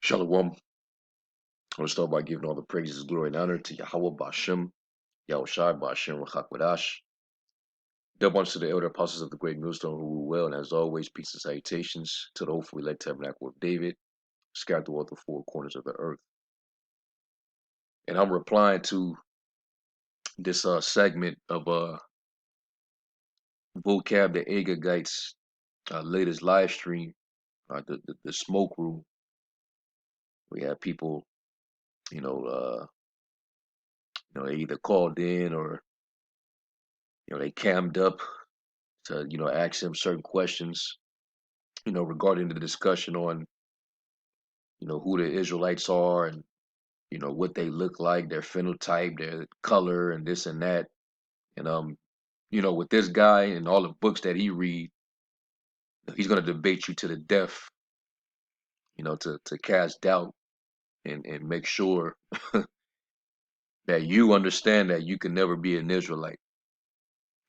Shalom. I want to start by giving all the praises, glory, and honor to Yahweh Bashem, Yahushai Bashem, Rachakwadash. Double honors to the elder apostles of the great millstone who rule well, and as always, peace and salutations to the hopefully elect tabernacle of David, scattered throughout the four corners of the earth. And I'm replying to this segment of Vocab the Agagites latest live stream, the smoke room. We have people, they either called in or they cammed up to ask them certain questions regarding the discussion on who the Israelites are and what they look like, their phenotype, their color, and this and that. And with this guy and all the books that he read, he's gonna debate you to the death, to cast doubt and make sure that you understand that you can never be an Israelite.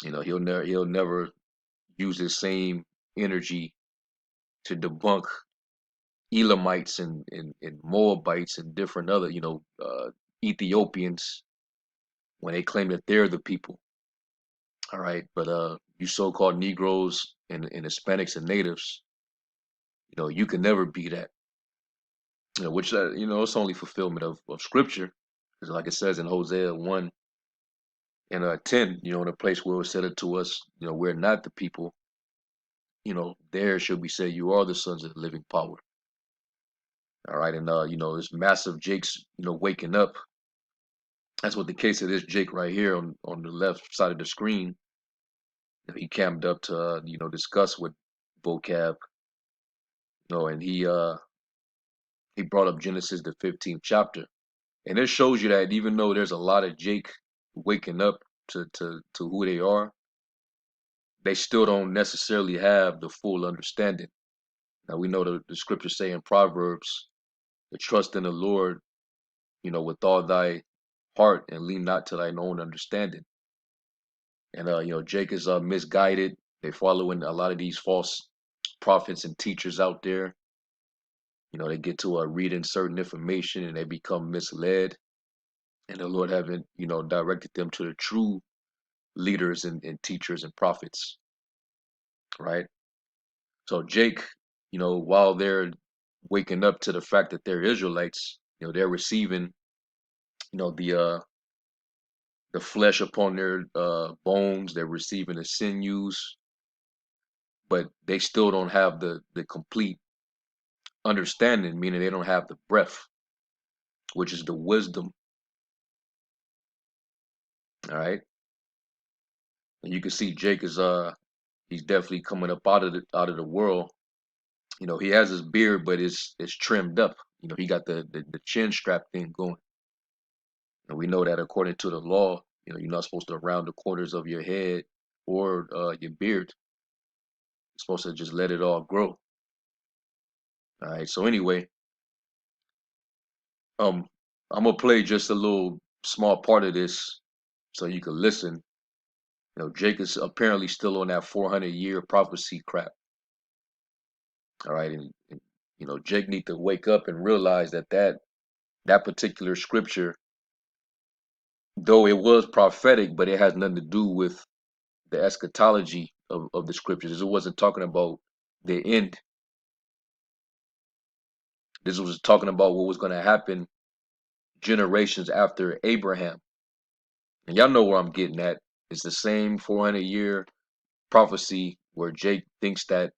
He'll never use the same energy to debunk Elamites and Moabites and different other, Ethiopians when they claim that they're the people. All right. But you so-called Negroes and Hispanics and natives, you can never be that. Which it's only fulfillment of scripture. Because like it says in Hosea 1 and 10, in a place where it was said it to us, we're not the people, there should be said you are the sons of the living power. All right, and this massive Jake's, waking up. That's what the case of this Jake right here on the left side of the screen. He camped up to discuss with vocab, and he brought up Genesis the 15th chapter, and it shows you that even though there's a lot of Jake waking up to who they are, they still don't necessarily have the full understanding. Now we know the scriptures say in Proverbs, to trust in the Lord, with all thy heart and lean not to thine own understanding. And Jake is misguided. They following a lot of these false prophets and teachers out there. They get to reading certain information and they become misled. And the Lord haven't, directed them to the true leaders and teachers and prophets. Right. So Jake, while they're waking up to the fact that they're Israelites, they're receiving, the flesh upon their bones, they're receiving the sinews, but they still don't have the complete understanding, meaning they don't have the breath, which is the wisdom. All right. And you can see Jake is he's definitely coming up out of the world. He has his beard, but it's trimmed up. He got the chin strap thing going. And we know that according to the law, you're not supposed to round the corners of your head or your beard. You're supposed to just let it all grow. All right. So anyway, I'm gonna play just a little small part of this so you can listen. Jake is apparently still on that 400-year prophecy crap. All right, and Jake need to wake up and realize that particular scripture, though it was prophetic, but it has nothing to do with the eschatology of the scriptures. It wasn't talking about the end. This was talking about what was going to happen generations after Abraham. And y'all know where I'm getting at. It's the same 400-year prophecy where Jake thinks that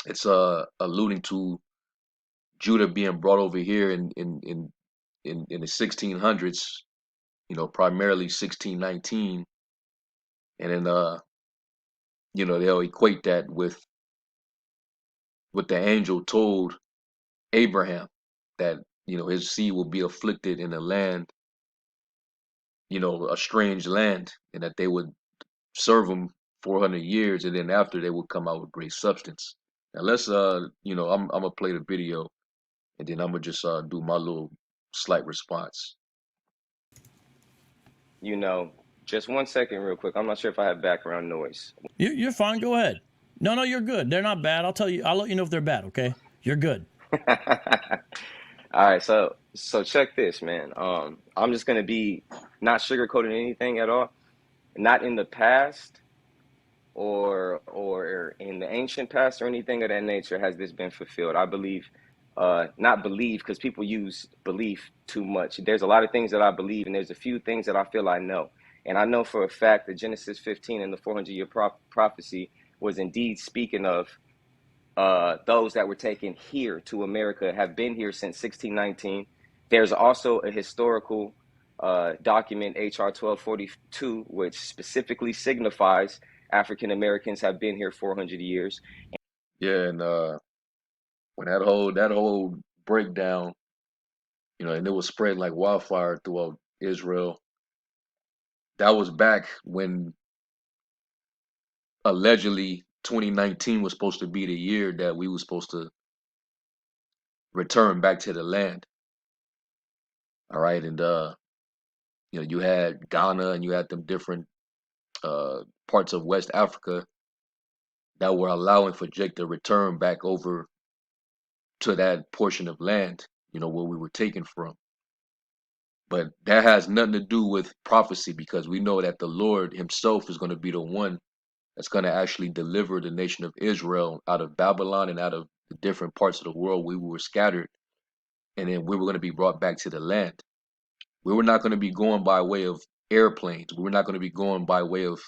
it's alluding to Judah being brought over here in the 1600s, primarily 1619, and then they'll equate that with what the angel told Abraham, that his seed will be afflicted in a land, a strange land, and that they would serve him 400 years, and then after they would come out with great substance. Now let's I'm gonna play the video, and then I'm gonna just do my little slight response. Just 1 second real quick. I'm not sure if I have background noise. You're fine. Go ahead. No, you're good. They're not bad. I'll let you know if they're bad, okay? You're good. All right, so check this, man. I'm just gonna be not sugarcoating anything at all. Not in the past or in the ancient past or anything of that nature has this been fulfilled. I believe, not believe because people use belief too much. There's a lot of things that I believe, and there's a few things that I feel I know. And I know for a fact that Genesis 15 and the 400-year prophecy was indeed speaking of those that were taken here to America have been here since 1619. There's also a historical document, HR 1242, which specifically signifies African Americans have been here 400 years. Yeah, and when that whole breakdown, and it was spread like wildfire throughout Israel. That was back when allegedly 2019 was supposed to be the year that we were supposed to return back to the land. All right, and you had Ghana and you had them different parts of West Africa that were allowing for Jake to return back over to that portion of land, where we were taken from. But that has nothing to do with prophecy because we know that the Lord Himself is going to be the one that's going to actually deliver the nation of Israel out of Babylon and out of the different parts of the world where we were scattered. And then we were going to be brought back to the land. We were not going to be going by way of airplanes. We were not going to be going by way of,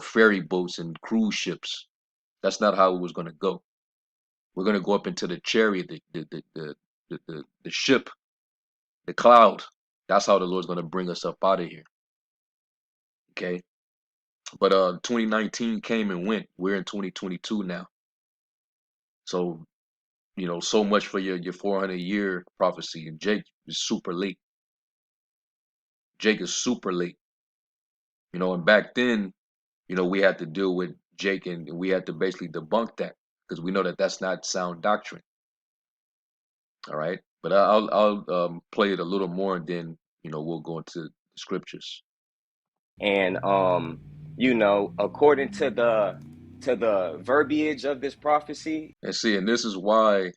ferry boats and cruise ships. That's not how it was going to go. We're going to go up into the chariot, the ship, the cloud. That's how the Lord's going to bring us up out of here. Okay. But 2019 came and went. We're in 2022 now. So, so much for your 400-year prophecy. And Jake is super late. Jake is super late. And back then, we had to deal with Jake and we had to basically debunk that because we know that that's not sound doctrine. All right. But I'll play it a little more and then, we'll go into the scriptures. And according to the verbiage of this prophecy, And see, and this is why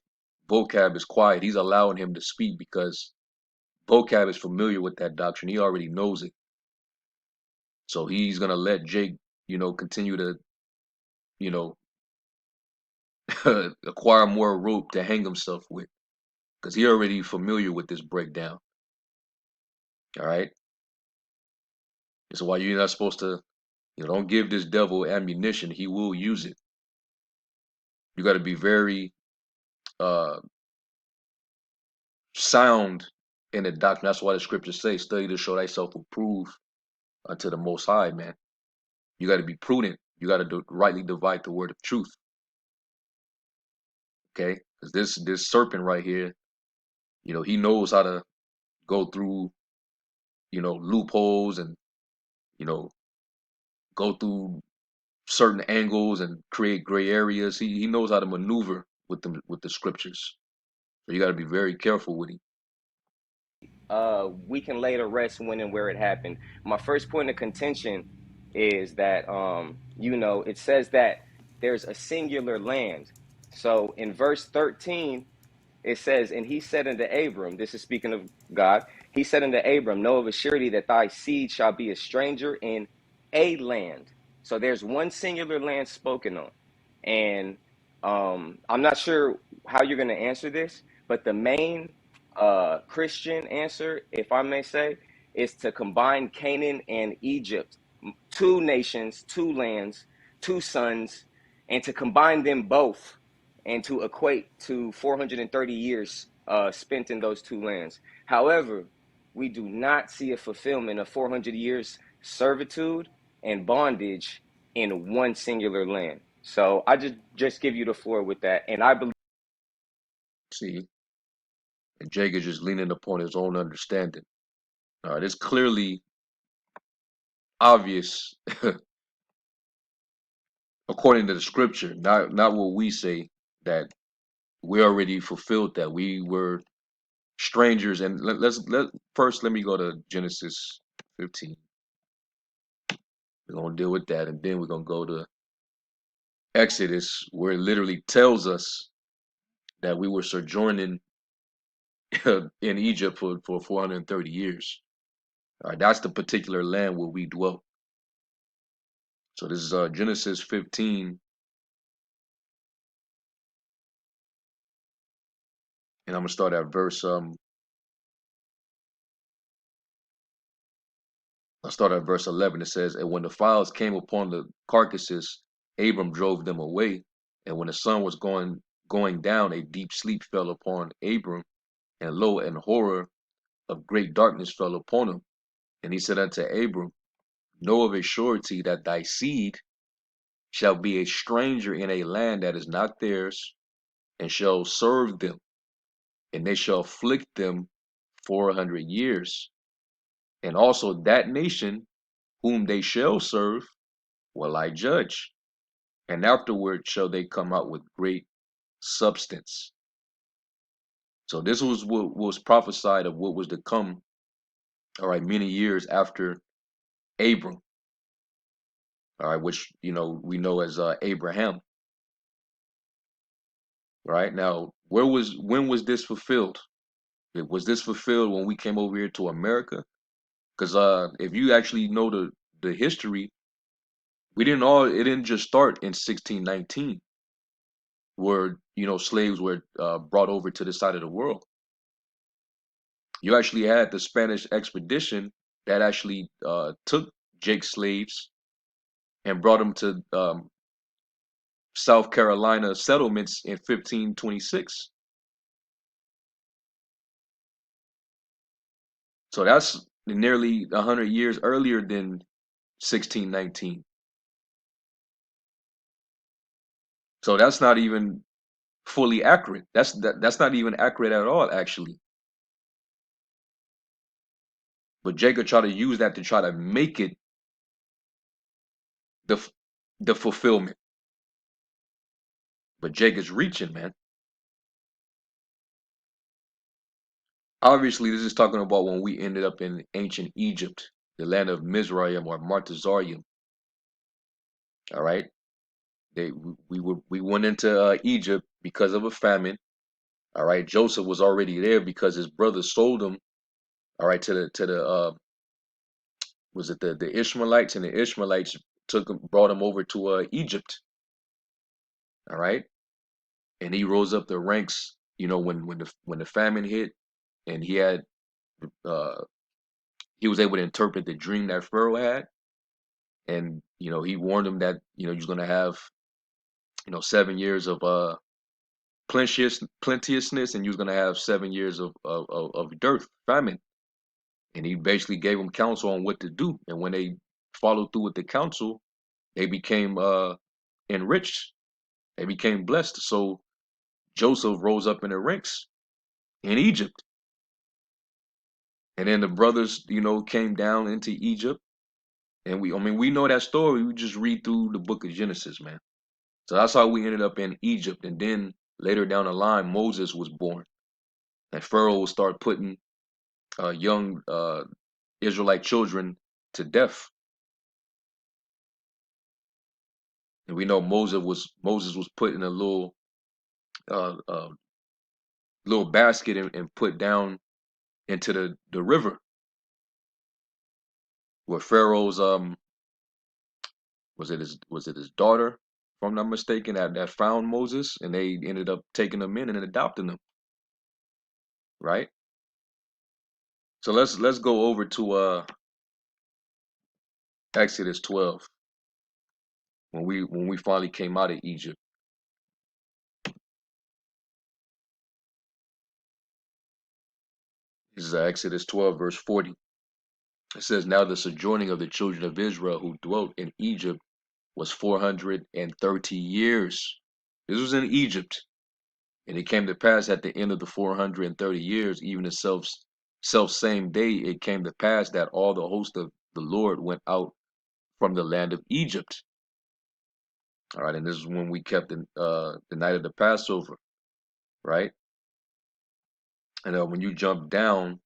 Vocab is quiet. He's allowing him to speak because Vocab is familiar with that doctrine. He already knows it. So he's gonna let Jake, continue to, you know, acquire more rope to hang himself with. Because he already familiar with this breakdown. All right. That's why you're not supposed to, don't give this devil ammunition. He will use it. You got to be very uh sound in the doctrine. That's why the scriptures say, study to show thyself approved unto the most high, man. You got to be prudent. You got to rightly divide the word of truth. Okay. Because this serpent right here, he knows how to go through, loopholes and, you know, go through certain angles and create gray areas. He knows how to maneuver with the scriptures. So you got to be very careful with him. we can lay to rest when and where it happened. My first point of contention is that it says that there's a singular land. So in verse 13, it says, and he said unto Abram, this is speaking of God, he said unto Abram, know of a surety that thy seed shall be a stranger in a land. So there's one singular land spoken on. And I'm not sure how you're going to answer this, but the main Christian answer, if I may say, is to combine Canaan and Egypt, two nations, two lands, two sons, and to combine them both and to equate to 430 years spent in those two lands. However, we do not see a fulfillment of 400 years servitude and bondage in one singular land. So I just give you the floor with that, and I believe. See, and Jake is just leaning upon his own understanding. All right, it's clearly obvious according to the scripture, not what we say, that we already fulfilled that. We were strangers, and let me go to Genesis 15. We're gonna deal with that, and then we're gonna go to Exodus, where it literally tells us that we were sojourning in Egypt for 430 years. All right, that's the particular land where we dwelt. So this is Genesis 15, and I'm gonna start at verse I'll start at verse 11. It says, "And when the fowls came upon the carcasses, Abram drove them away. And when the sun was going down, a deep sleep fell upon Abram, and lo, an horror of great darkness fell upon him. And he said unto Abram, Know of a surety that thy seed shall be a stranger in a land that is not theirs, and shall serve them, and they shall afflict them 400 years. And also that nation whom they shall serve will I judge, and afterward shall they come out with great substance." So this was what was prophesied of what was to come, all right, many years after Abram, all right, which we know as Abraham, right? Now, when was this fulfilled? Was this fulfilled when we came over here to America? Because if you actually know the history, it didn't just start in 1619, where slaves were brought over to this side of the world. You actually had the Spanish expedition that actually took Jake's slaves and brought them to South Carolina settlements in 1526. So that's nearly 100 years earlier than 1619. So that's not even fully accurate. That's not even accurate at all, actually. But Jacob tried to use that to try to make it the the fulfillment. But Jacob's reaching, man. Obviously, this is talking about when we ended up in ancient Egypt, the land of Mizraim or Martezarium. All right, we went into Egypt because of a famine. All right, Joseph was already there because his brothers sold him. All right, to the was it the Ishmaelites, and the Ishmaelites brought him over to Egypt. All right, and he rose up the ranks. When the famine hit, and uh he was able to interpret the dream that Pharaoh had, and he warned him that he was going to have 7 years of plenteousness, and he was going to have 7 years of dearth, famine. And he basically gave them counsel on what to do, and when they followed through with the counsel, they became enriched, they became blessed. So Joseph rose up in the ranks in Egypt, and then the brothers came down into Egypt. And we know that story. We just read through the book of Genesis, man. So that's how we ended up in Egypt. And then later down the line, Moses was born, and Pharaoh will start putting young Israelite children to death. And we know Moses was put in a little basket, and put down into the river, where Pharaoh's was it his daughter, if I'm not mistaken, that found Moses, and they ended up taking him in and adopting him, right? So let's go over to Exodus 12, when we finally came out of Egypt. This is Exodus 12, verse 40. It says, "Now the sojourning of the children of Israel who dwelt in Egypt was 430 years." This was in Egypt. "And it came to pass at the end of the 430 years, even the self same day, it came to pass that all the host of the Lord went out from the land of Egypt." All right, and this is when we kept the night of the Passover, right? And when you jump down,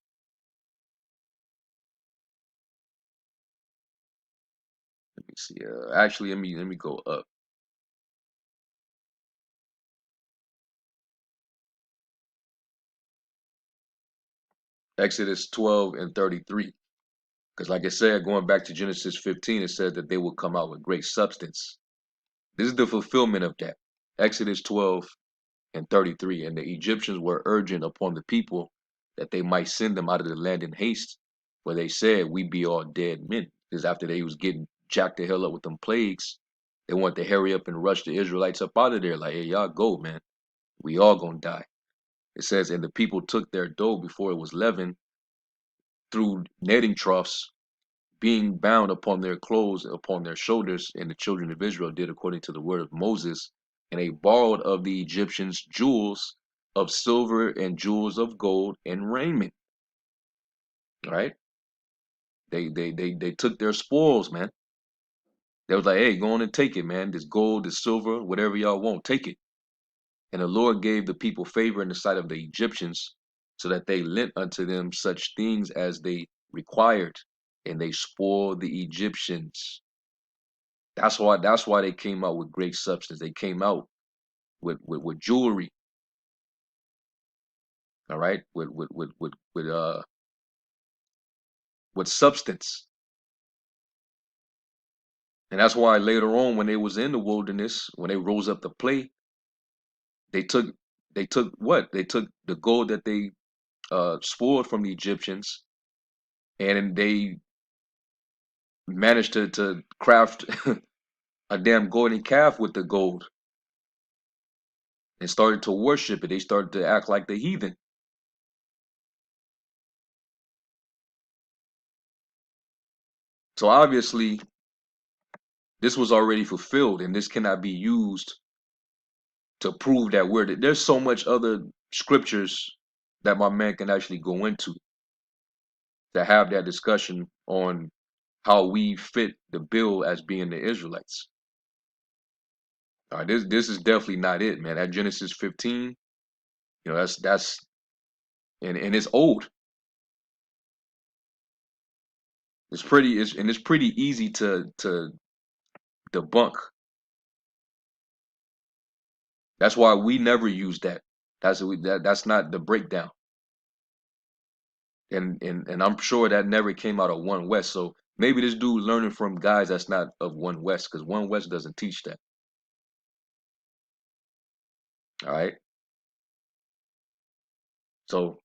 let me see. Actually, let me go up. Exodus 12 and 33. Because like I said, going back to Genesis 15, it said that they will come out with great substance. This is the fulfillment of that. Exodus 12 and 33. And the Egyptians were urgent upon the people that they might send them out of the land in haste, where they said, we be all dead men. Because after they was getting jacked the hell up with them plagues, they want to hurry up and rush the Israelites up out of there. Like, hey, y'all go, man. We all gonna die. It says, and the people took their dough before it was leavened through netting troughs, being bound upon their clothes, upon their shoulders. And the children of Israel did according to the word of Moses. And they borrowed of the Egyptians jewels of silver and jewels of gold and raiment. All right. They took their spoils, man. They was like, hey, go on and take it, man. This gold, this silver, whatever y'all want, take it. And the Lord gave the people favor in the sight of the Egyptians, so that they lent unto them such things as they required, and they spoiled the Egyptians. That's why they came out with great substance. They came out with jewelry, all right, with substance. And that's why later on, when they was in the wilderness, when they rose up to play, they took they took what? They took the gold that they spoiled from the Egyptians, and they managed to craft a damn golden calf with the gold and started to worship it. They started to act like the heathen. So obviously, this was already fulfilled, and this cannot be used to prove that there's so much other scriptures that my man can actually go into to have that discussion on how we fit the bill as being the Israelites. This is definitely not it, man. That Genesis 15, that's and it's old. It's pretty easy to debunk. That's why we never use that. That's not the breakdown. And I'm sure that never came out of One West. So maybe this dude learning from guys that's not of One West, because One West doesn't teach that. All right. So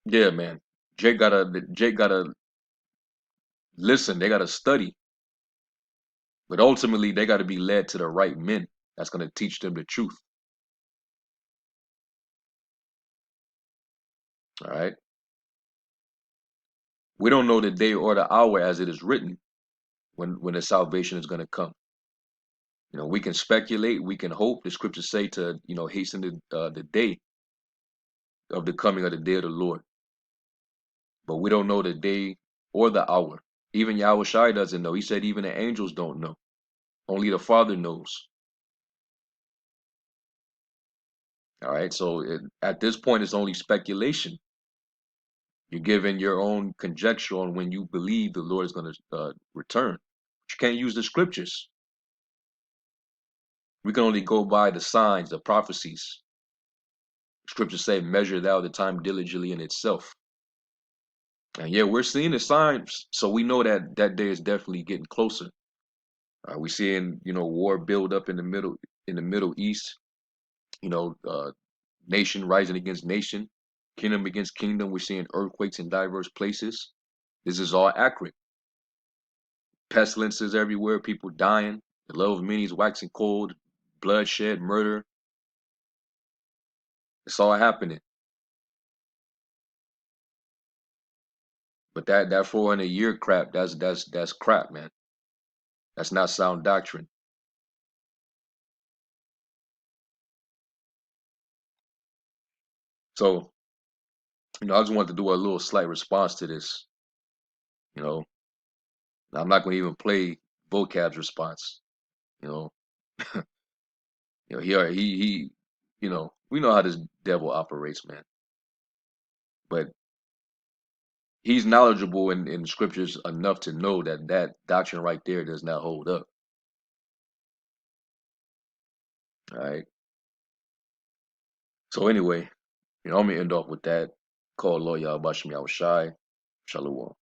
yeah, man. Jake gotta listen. They gotta study, but ultimately they gotta be led to the right men. That's gonna teach them the truth. All right. We don't know the day or the hour as it is written when the salvation is gonna come. We can speculate, we can hope. The scriptures say to hasten the day of the coming of the day of the Lord, but we don't know the day or the hour. Even Yahweh Shai doesn't know. He said even the angels don't know. Only the Father knows. All right. So at this point, it's only speculation. You're giving your own conjecture on when you believe the Lord is going to return. But you can't use the scriptures. We can only go by the signs, the prophecies. Scriptures say, measure thou the time diligently in itself. And yeah, we're seeing the signs. So we know that that day is definitely getting closer. We're seeing, war build up in the Middle East. You know, uh, nation rising against nation, kingdom against kingdom. We're seeing earthquakes in diverse places. This is all accurate. Pestilences everywhere, people dying. The love of many is waxing cold. Bloodshed, murder. It's all happening. But that 400 year crap, that's crap, man. That's not sound doctrine. So, I just wanted to do a little slight response to this. You know, I'm not going to even play vocab's response. You know, he, we know how this devil operates, man. But he's knowledgeable in scriptures enough to know that that doctrine right there does not hold up. All right. So anyway, I'm gonna end off with that. Call Lawyer Bashmi Shai. Shalom.